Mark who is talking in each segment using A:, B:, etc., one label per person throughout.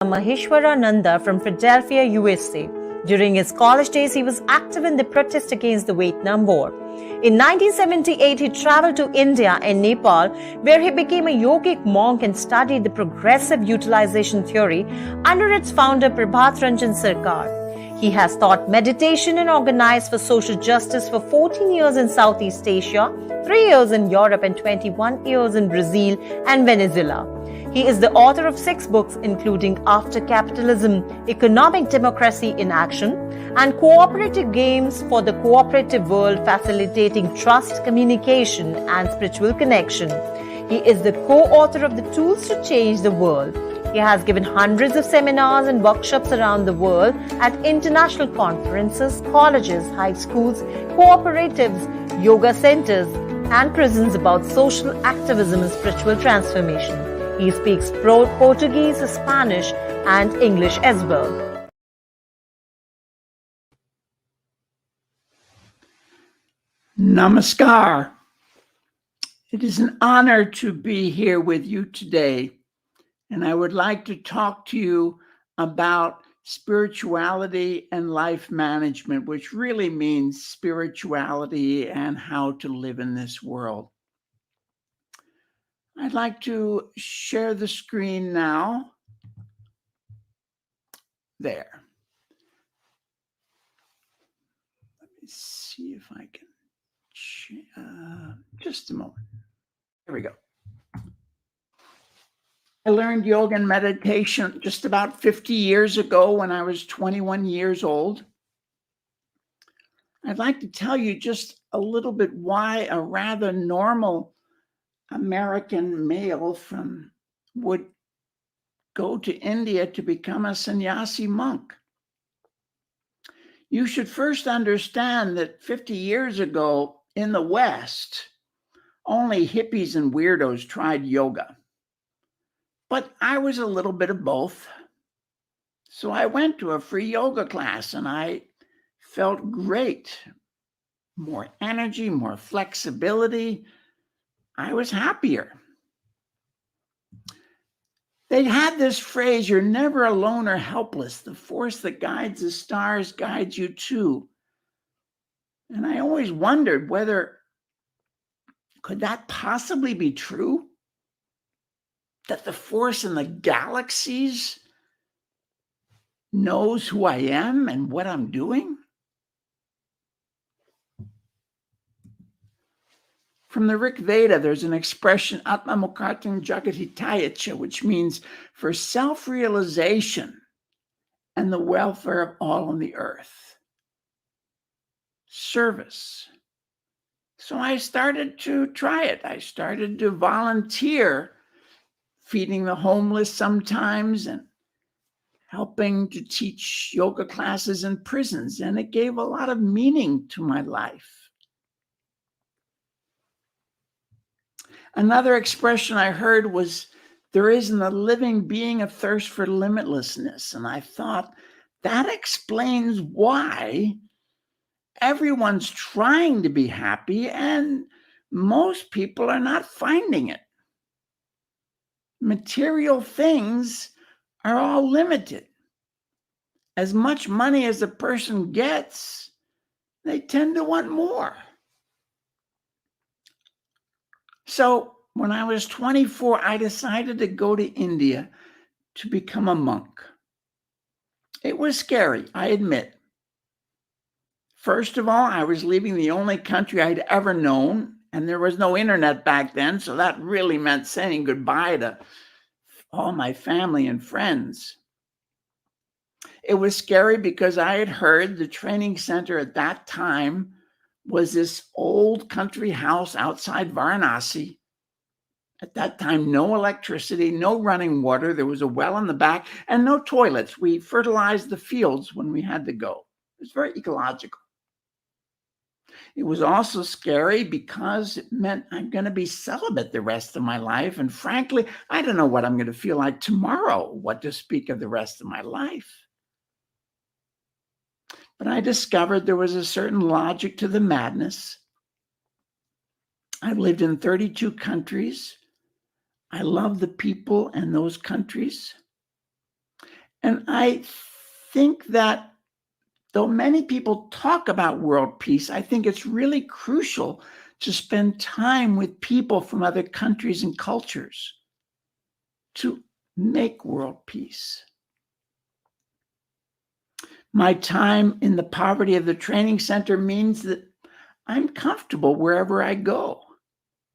A: Maheshvarananda from Philadelphia, USA. During his college days, he was active in the protest against the Vietnam War. In 1978, he traveled to India and Nepal, where he became a yogic monk and studied the progressive utilization theory under its founder Prabhat Ranjan Sarkar. He has taught meditation and organized for social justice for 14 years in Southeast Asia, 3 years in Europe, and 21 years in Brazil and Venezuela. He is the author of 6 books, including After Capitalism, Economic Democracy in Action, and Cooperative Games for the Cooperative World, Facilitating Trust, Communication, and Spiritual Connection. He is the co-author of The Tools to Change the World. He has given hundreds of seminars and workshops around the world at international conferences, colleges, high schools, cooperatives, yoga centers, and prisons about social activism and spiritual transformation. He speaks Portuguese, Spanish, and English as well.
B: Namaskar. It is an honor to be here with you today, and I would like to talk to you about spirituality and life management, which really means spirituality and how to live in this world. I'd like to share the screen now. There. Let me see if I can, just a moment. Here we go. I learned yoga and meditation just about 50 years ago when I was 21 years old. I'd like to tell you just a little bit why a rather normal American male would go to India to become a sannyasi monk. You should first understand that 50 years ago in the West, only hippies and weirdos tried yoga. But I was a little bit of both. So I went to a free yoga class and I felt great. More energy, more flexibility. I was happier. They had this phrase, "You're never alone or helpless. The force that guides the stars guides you too." And I always wondered could that possibly be true? That the force in the galaxies knows who I am and what I'm doing? From the Rig Veda, there's an expression, Atma Mukhartam Jagatitayacha, which means for self-realization and the welfare of all on the earth. Service. So I started to try it. I started to volunteer, feeding the homeless sometimes and helping to teach yoga classes in prisons. And it gave a lot of meaning to my life. Another expression I heard was, there is in the living being a thirst for limitlessness. And I thought, that explains why everyone's trying to be happy and most people are not finding it. Material things are all limited. As much money as a person gets, they tend to want more. So when I was 24, I decided to go to India to become a monk. It was scary, I admit. First of all, I was leaving the only country I'd ever known, and there was no internet back then, so that really meant saying goodbye to all my family and friends. It was scary because I had heard the training center at that time was this old country house outside Varanasi. At that time, no electricity, no running water. There was a well in the back and no toilets. We fertilized the fields when we had to go. It was very ecological. It was also scary because it meant I'm going to be celibate the rest of my life. And frankly, I don't know what I'm going to feel like tomorrow, what to speak of the rest of my life. But I discovered there was a certain logic to the madness. I've lived in 32 countries. I love the people in those countries. And I think that though many people talk about world peace, I think it's really crucial to spend time with people from other countries and cultures to make world peace. My time in the poverty of the training center means that I'm comfortable wherever I go.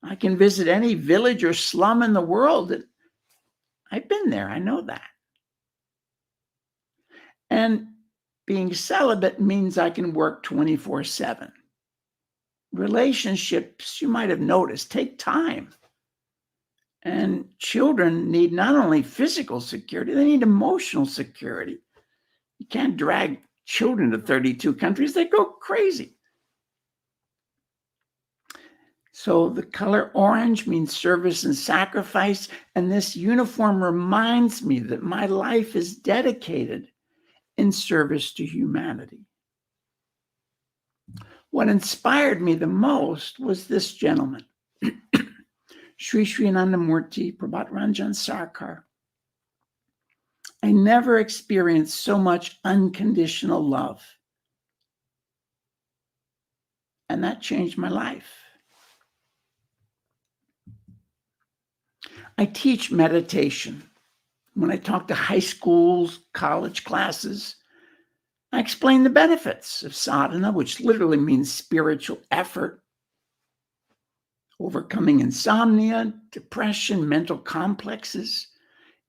B: I can visit any village or slum in the world. I've been there, I know that. And being celibate means I can work 24/7. Relationships, you might have noticed, take time. And children need not only physical security, they need emotional security. You can't drag children to 32 countries, they go crazy. So the color orange means service and sacrifice, and this uniform reminds me that my life is dedicated in service to humanity. What inspired me the most was this gentleman, Sri Sri Anandamurti Prabhat Ranjan Sarkar. I never experienced so much unconditional love. And that changed my life. I teach meditation. When I talk to high schools, college classes, I explain the benefits of sadhana, which literally means spiritual effort, overcoming insomnia, depression, mental complexes,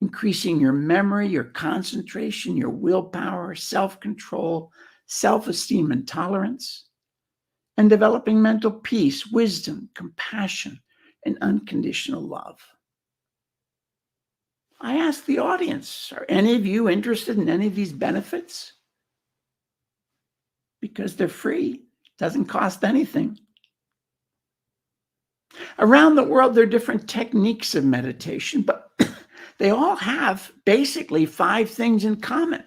B: increasing your memory, your concentration, your willpower, self-control, self-esteem, and tolerance, and developing mental peace, wisdom, compassion, and unconditional love. I ask the audience, are any of you interested in any of these benefits? Because they're free, doesn't cost anything. Around the world, there are different techniques of meditation, but they all have basically 5 things in common.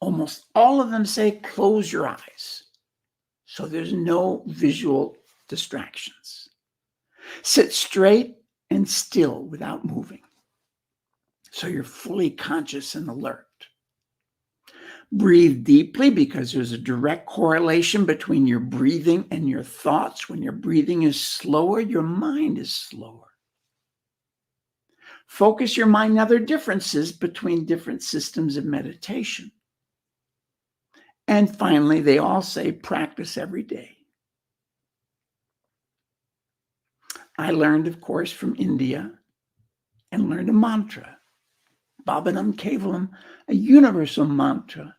B: Almost all of them say, close your eyes. So there's no visual distractions. Sit straight and still without moving. So you're fully conscious and alert. Breathe deeply because there's a direct correlation between your breathing and your thoughts. When your breathing is slower, your mind is slower. Focus your mind. Now, there are differences between different systems of meditation. And finally, they all say practice every day. I learned, of course, from India and learned a mantra, Bhavanam Kevalam, a universal mantra.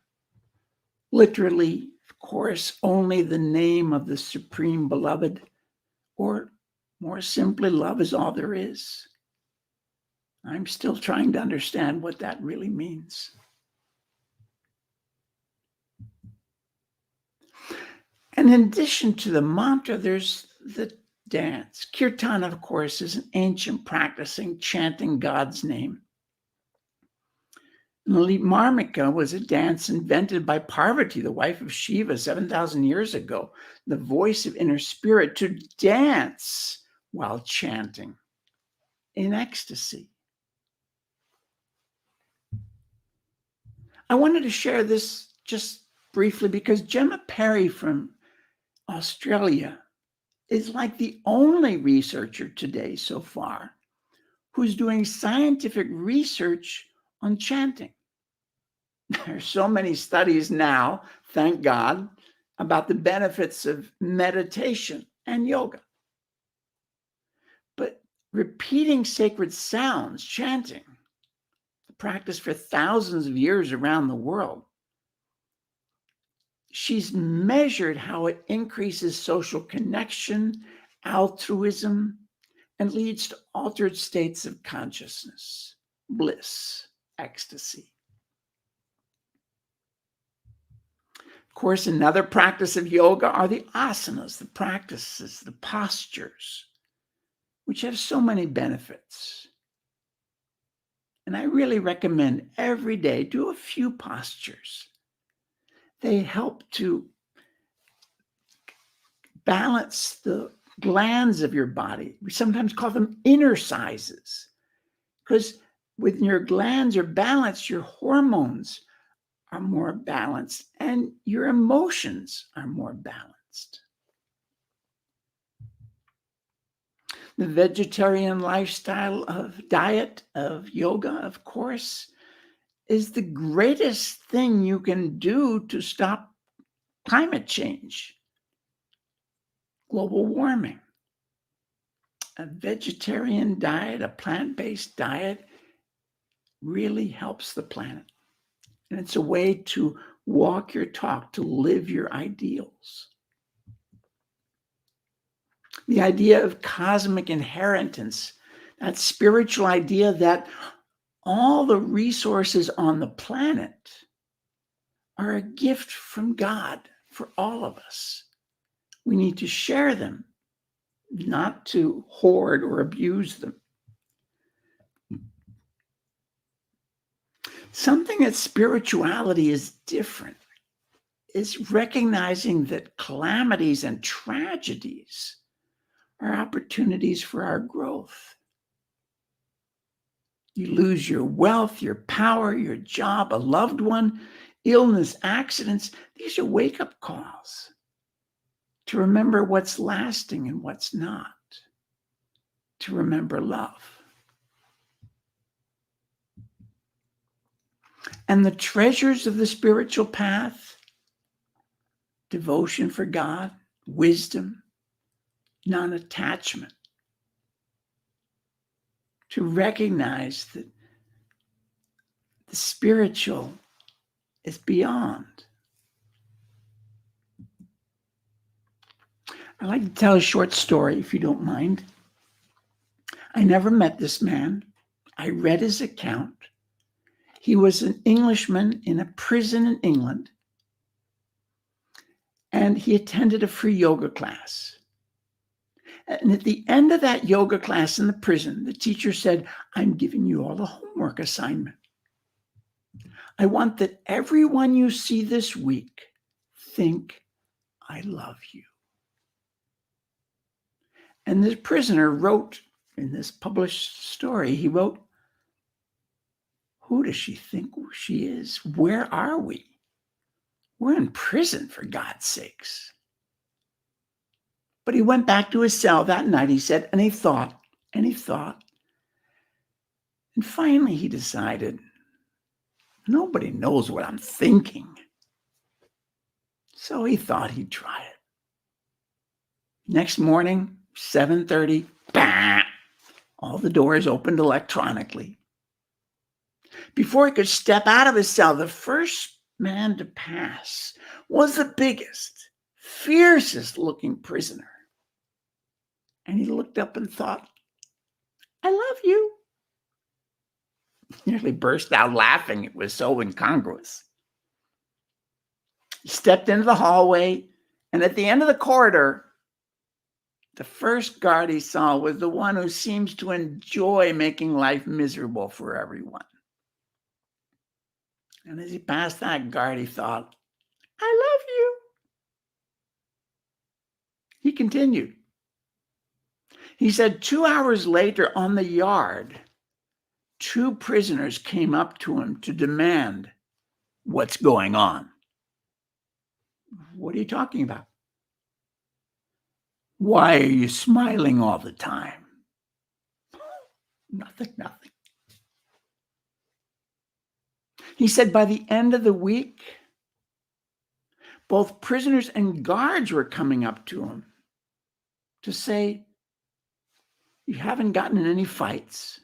B: Literally, of course, only the name of the Supreme Beloved, or more simply, love is all there is. I'm still trying to understand what that really means. And in addition to the mantra, there's the dance. Kirtana, of course, is an ancient practicing chanting God's name. Marmika was a dance invented by Parvati, the wife of Shiva, 7,000 years ago, the voice of inner spirit, to dance while chanting in ecstasy. I wanted to share this just briefly because Gemma Perry from Australia is like the only researcher today so far who's doing scientific research on chanting. There's so many studies now, thank God, about the benefits of meditation and yoga. But repeating sacred sounds, chanting, the practice for thousands of years around the world, she's measured how it increases social connection, altruism, and leads to altered states of consciousness, bliss, ecstasy. Of course, another practice of yoga are the asanas, the practices, the postures, which have so many benefits. And I really recommend every day do a few postures. They help to balance the glands of your body. We sometimes call them inner sizes, because When your glands are balanced, your hormones are more balanced and your emotions are more balanced. The vegetarian lifestyle of diet, of yoga, of course, is the greatest thing you can do to stop climate change, global warming. A vegetarian diet, a plant-based diet, really helps the planet. And it's a way to walk your talk, to live your ideals. The idea of cosmic inheritance, that spiritual idea that all the resources on the planet are a gift from God for all of us. We need to share them, not to hoard or abuse them. Something that spirituality is different is recognizing that calamities and tragedies are opportunities for our growth. You lose your wealth, your power, your job, a loved one, illness, accidents. These are wake-up calls to remember what's lasting and what's not, to remember love. And the treasures of the spiritual path, devotion for God, wisdom, non-attachment, to recognize that the spiritual is beyond. I'd like to tell a short story, if you don't mind. I never met this man. I read his account. He was an Englishman in a prison in England, and he attended a free yoga class. And at the end of that yoga class in the prison, the teacher said, "I'm giving you all a homework assignment. I want that everyone you see this week think, I love you." And this prisoner wrote in this published story, he wrote, "Who does she think she is? Where are we? We're in prison, for God's sakes." But he went back to his cell that night, he said, and he thought, and he thought. And finally he decided, nobody knows what I'm thinking. So he thought he'd try it. Next morning, 7:30, bam, all the doors opened electronically. Before he could step out of his cell, the first man to pass was the biggest, fiercest looking prisoner. And he looked up and thought, "I love you." He nearly burst out laughing. It was so incongruous. He stepped into the hallway, and at the end of the corridor, the first guard he saw was the one who seems to enjoy making life miserable for everyone. And as he passed that guard, he thought, "I love you." He continued. He said 2 hours later on the yard, 2 prisoners came up to him to demand, "What's going on?" "What are you talking about?" "Why are you smiling all the time?" "Nothing, nothing." He said by the end of the week, both prisoners and guards were coming up to him to say, "You haven't gotten in any fights.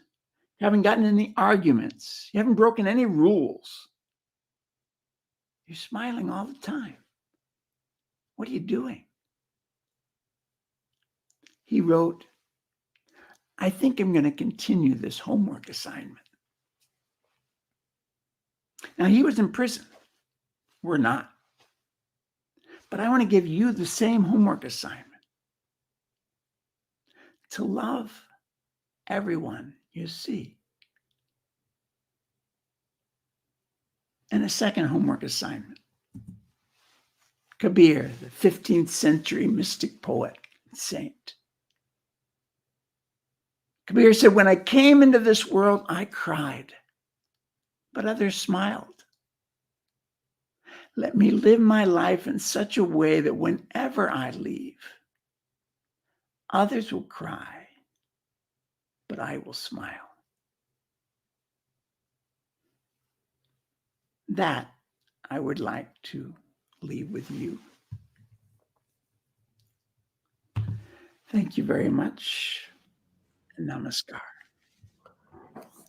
B: You haven't gotten in any arguments. You haven't broken any rules. You're smiling all the time. What are you doing?" He wrote, "I think I'm going to continue this homework assignment." Now, he was in prison. We're not. But I want to give you the same homework assignment: to love everyone you see. And a second homework assignment: Kabir, the 15th century mystic poet, saint. Kabir said, when I came into this world, I cried, but others smiled. Let me live my life in such a way that whenever I leave, others will cry, but I will smile. That I would like to leave with you. Thank you very much. Namaskar.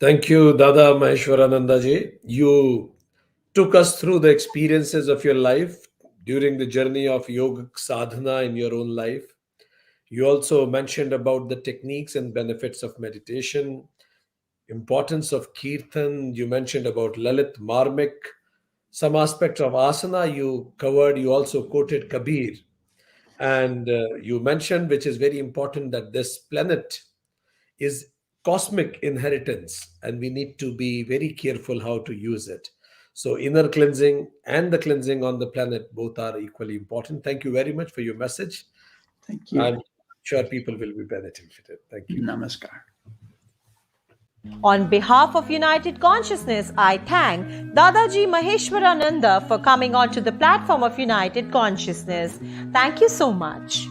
C: Thank you, Dada Maheshvarananda ji. You took us through the experiences of your life during the journey of yoga sadhana in your own life. You also mentioned about the techniques and benefits of meditation, importance of kirtan. You mentioned about Lalit Marmik, some aspects of asana you covered. You also quoted Kabir. And you mentioned, which is very important, that this planet is cosmic inheritance and we need to be very careful how to use it. So inner cleansing and the cleansing on the planet both are equally important. Thank you very much for your message.
B: Thank you.
C: I'm sure people will be benefited. Thank you.
B: Namaskar.
A: On behalf of United Consciousness, I thank Dadaji Maheshvarananda for coming onto the platform of United Consciousness. Thank you so much.